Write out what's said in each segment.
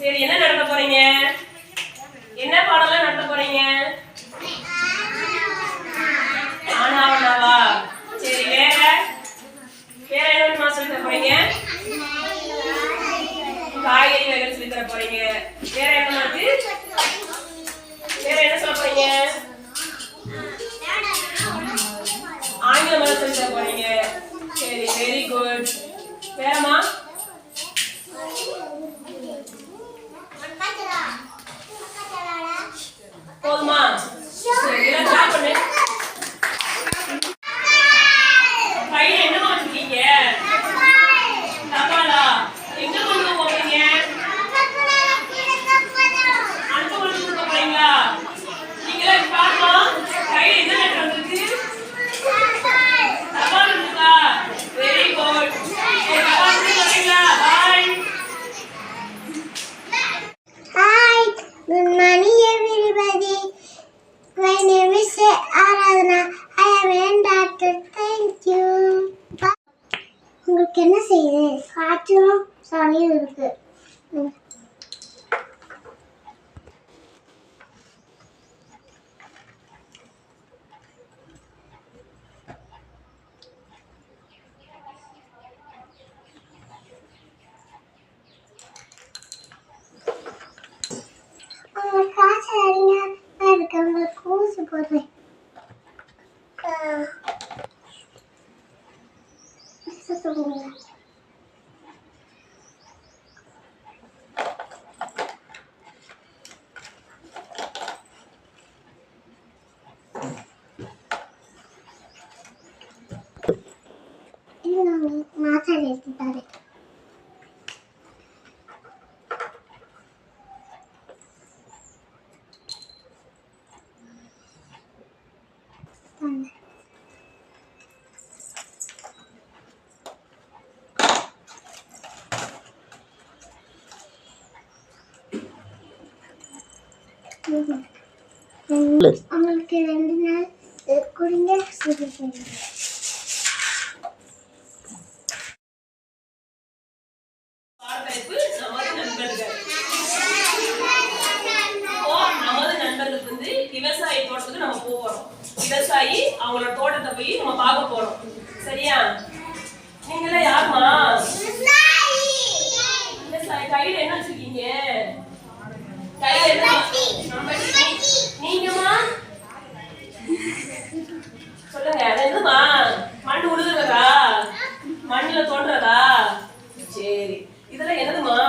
சரி, என்ன நடத்த போறீங்க? என்ன பாடலாம் நடத்த போறீங்க? ஆனாவனாவா? சரி, வேற வேற என்ன சொல்லி தர போறீங்க? காய்கறி வகை சொல்லி தர போறீங்க. வேற என்ன மாதிரி? வேற என்ன சொல்ல போறீங்க? ஆங்கிலம் சொல்லி தர போறீங்க. சரி, வெரி குட். வேறமா? போதுமா? சரி, எல்லாம் ஸ்டார்ட் பண்ணு. கையில என்னமா வச்சிருக்கீங்க? தபாலா. எங்க கொண்டு போறீங்க? அங்க கொண்டு போக போறீங்களா? நீங்களே பாருமா. கையில என்ன லெட்டர் வந்திருக்கு? தபால் இருக்கா? Very good. சரி, தபால் போறீங்களா? By. Hi, good morning everybody. My name is Aradhana. I am a doctor. Thank you. உங்களுக்கு என்ன செய்யுது? காற்றும் சளியும் இருக்கு. காய்ச்சல் அதிகமாக இருக்கு. உங்களுக்கு ஊசி போடுறேன். மாத்திரை எடுத்துட்டாரு. உங்களுக்கு 2 நாள் குடிங்க. பாடத்தலைப்பு நமது நண்பர்கள். நமது நண்பர்களுக்கு வந்து விவசாய தோட்டத்துக்கு நம்ம போறோம். விவசாயி அவங்களோட தோட்டத்தை போய் நம்ம பார்க்க போறோம். சரியா? நீங்களே யாருமா? விவசாயி. கையில என்ன வச்சிருக்கீங்க? கையில என்ன? நீங்கம்மா சொல்லுங்க. அது என்னமா? மண் உழுதுறதா? மண்ணுல தோன்றதா? சரி, இதெல்லாம் என்னதுமா?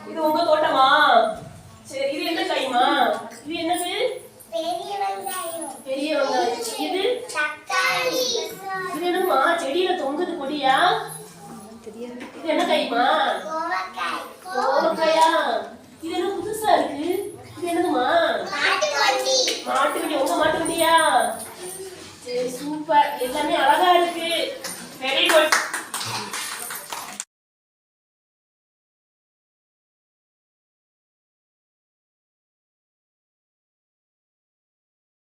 இது உங்க தோட்டமா? சரி, இது என்ன காய்மா? இது என்னது? பெரிய வெங்காயம். இது இது என்னமா? செடியில தொங்குது கொடியா? இது என்ன காய்மா? கோவக்காயா? இது என்ன புதுசா இருக்கு? இது என்னதுமா? மாட்டு வண்டி. உங்க மாட்டு வண்டியா? சரி, சூப்பர். எல்லாமே அழகா இருக்கு. Very good.